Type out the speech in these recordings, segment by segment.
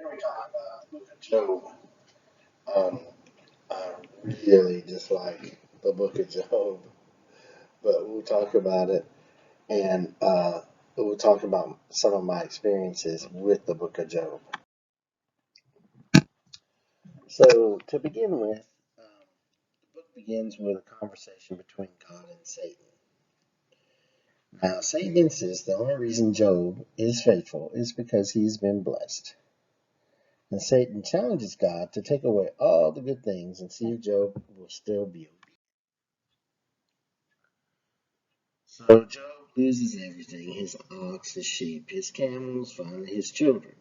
Every time I look at Job, um, I really dislike the book of Job, but we'll talk about it, and we'll talk about some of my experiences with the book of Job. So, to begin with, the book begins with a conversation between God and Satan. Now, Satan insists the only reason Job is faithful is because he's been blessed. And Satan challenges God to take away all the good things and see if Job will still be obedient. So Job loses everything: his ox, his sheep, his camels, finally his children.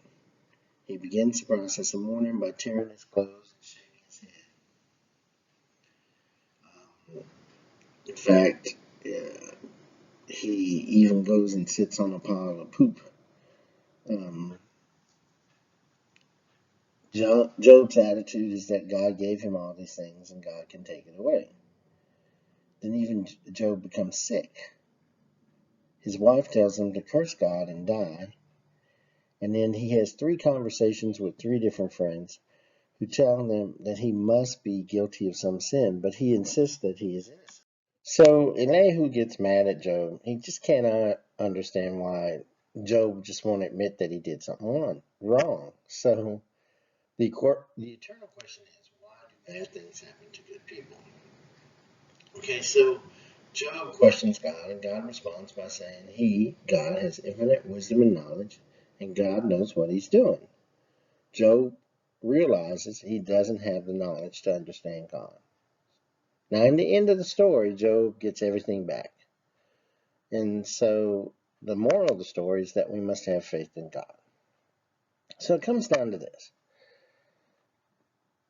He begins the process of mourning by tearing his clothes and shaving his head. In fact, he even goes and sits on a pile of poop. Um, Job's attitude is that God gave him all these things and God can take it away. Then even Job becomes sick. His wife tells him to curse God and die. And then he has 3 conversations with 3 different friends who tell him that he must be guilty of some sin, but he insists that he is innocent. So Elihu gets mad at Job. He just cannot understand why Job just won't admit that he did something wrong. So the eternal question is, why do bad things happen to good people? Okay, so Job questions God, and God responds by saying God, has infinite wisdom and knowledge, and God knows what he's doing. Job realizes he doesn't have the knowledge to understand God. Now, in the end of the story, Job gets everything back. And so the moral of the story is that we must have faith in God. So it comes down to this.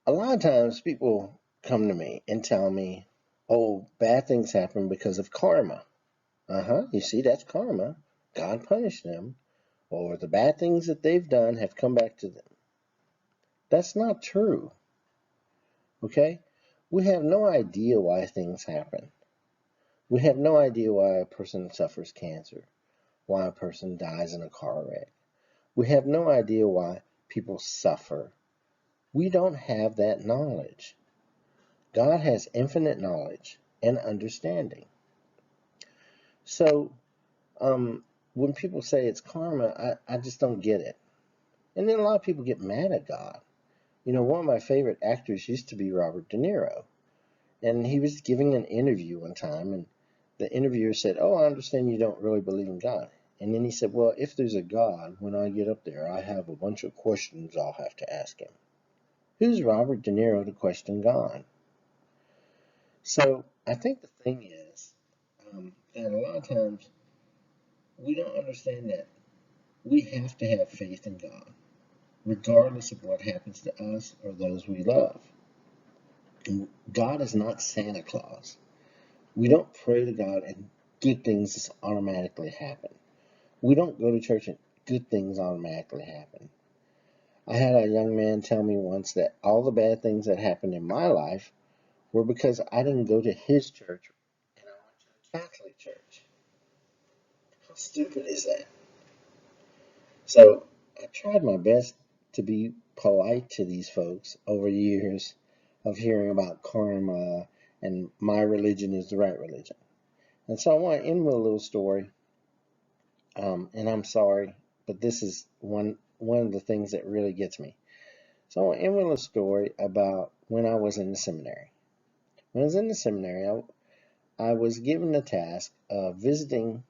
A lot of times people come to me and tell me, oh, bad things happen because of karma. You see, that's karma. God punished them, or the bad things that they've done have come back to them. That's not true. Okay? We have no idea why things happen. We have no idea why a person suffers cancer, why a person dies in a car wreck. We have no idea why people suffer. We don't have that knowledge. God has infinite knowledge and understanding. So, when people say it's karma, I just don't get it. And then a lot of people get mad at God. You know, one of my favorite actors used to be Robert De Niro. And he was giving an interview one time, and the interviewer said, oh, I understand you don't really believe in God. And then he said, well, if there's a God, when I get up there, I have a bunch of questions I'll have to ask him. Who's Robert De Niro to question God? So I think the thing is that a lot of times we don't understand that we have to have faith in God, regardless of what happens to us or those we love. And God is not Santa Claus. We don't pray to God and good things just automatically happen. We don't go to church and good things automatically happen. I had a young man tell me once that all the bad things that happened in my life were because I didn't go to his church and I went to a Catholic church. How stupid is that? So I tried my best to be polite to these folks over years of hearing about karma and my religion is the right religion. And so I want to end with a little story. And I'm sorry, but this is one of the things that really gets me. So I want to end with a story about when I was in the seminary. When I was in the seminary, I was given the task of visiting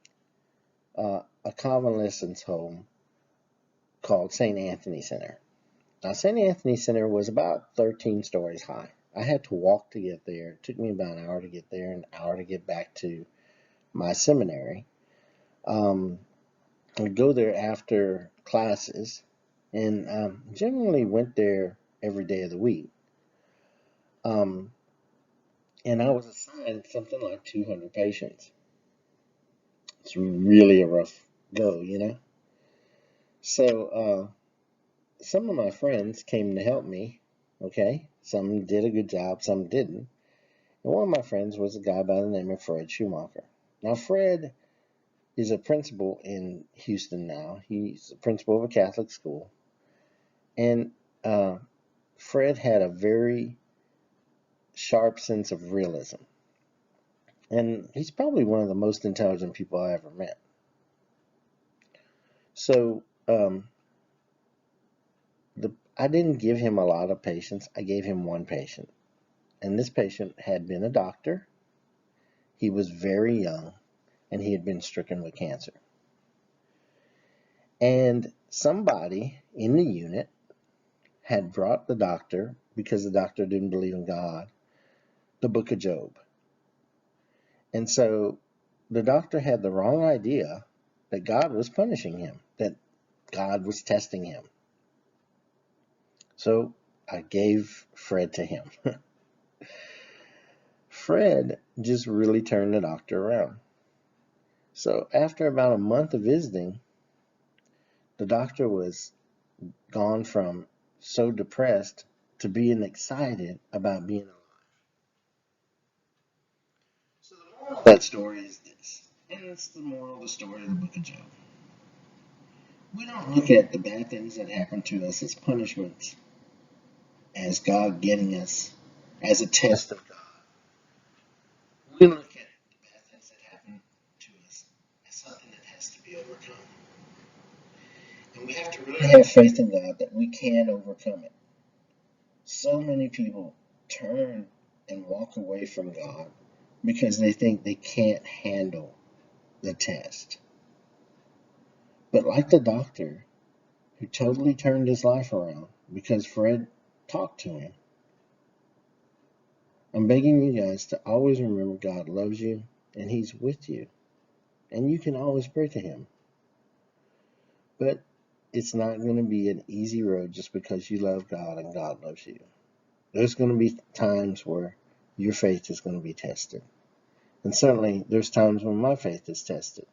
a convalescence home called St. Anthony Center. Now, St. Anthony Center was about 13 stories high. I had to walk to get there. It took me about an hour to get there, an hour to get back to my seminary. I'd go there after classes, and generally went there every day of the week. Um, and I was assigned something like 200 patients. It's really a rough go, you know. So some of my friends came to help me. Okay, some did a good job, some didn't. And one of my friends was a guy by the name of Fred Schumacher. Now, Fred is a principal in Houston now. He's the principal of a Catholic school. And Fred had a very sharp sense of realism. And he's probably one of the most intelligent people I ever met. So I didn't give him a lot of patients. I gave him one patient. And this patient had been a doctor. He was very young, and he had been stricken with cancer. And somebody in the unit had brought the doctor, because the doctor didn't believe in God, the book of Job. And so the doctor had the wrong idea that God was punishing him, that God was testing him. So I gave Fred to him. Fred just really turned the doctor around. So after about a month of visiting, the doctor was gone from so depressed to being excited about being alive. So the moral of that story is this, and it's the moral of the story of the book of Job. We don't look at the bad things that happen to us as punishments, as God getting us, as a test of God. We look at the bad things that happen to us as something that has to be overcome. And we have to really have faith in God that we can overcome it. So many people turn and walk away from God because they think they can't handle the test. But like the doctor who totally turned his life around because Fred talked to him, I'm begging you guys to always remember God loves you and He's with you. And you can always pray to Him. But it's not going to be an easy road just because you love God and God loves you. There's going to be times where your faith is going to be tested. And certainly there's times when my faith is tested.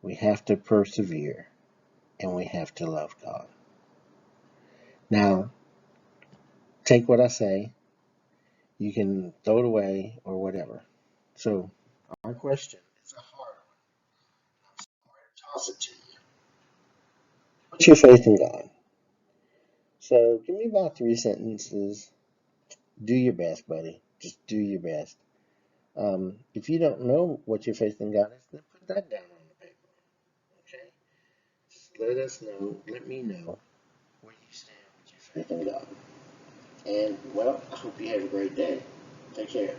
We have to persevere and we have to love God. Now, take what I say. You can throw it away or whatever. So, our question is a hard one. I'm sorry to toss it to you. What's your faith in God? So, give me about 3 sentences. Do your best, buddy. Just do your best. If you don't know what your faith in God is, then put that down on the paper. Okay? Just let us know. Let me know where you stand with your faith in God. And, well, I hope you have a great day. Take care.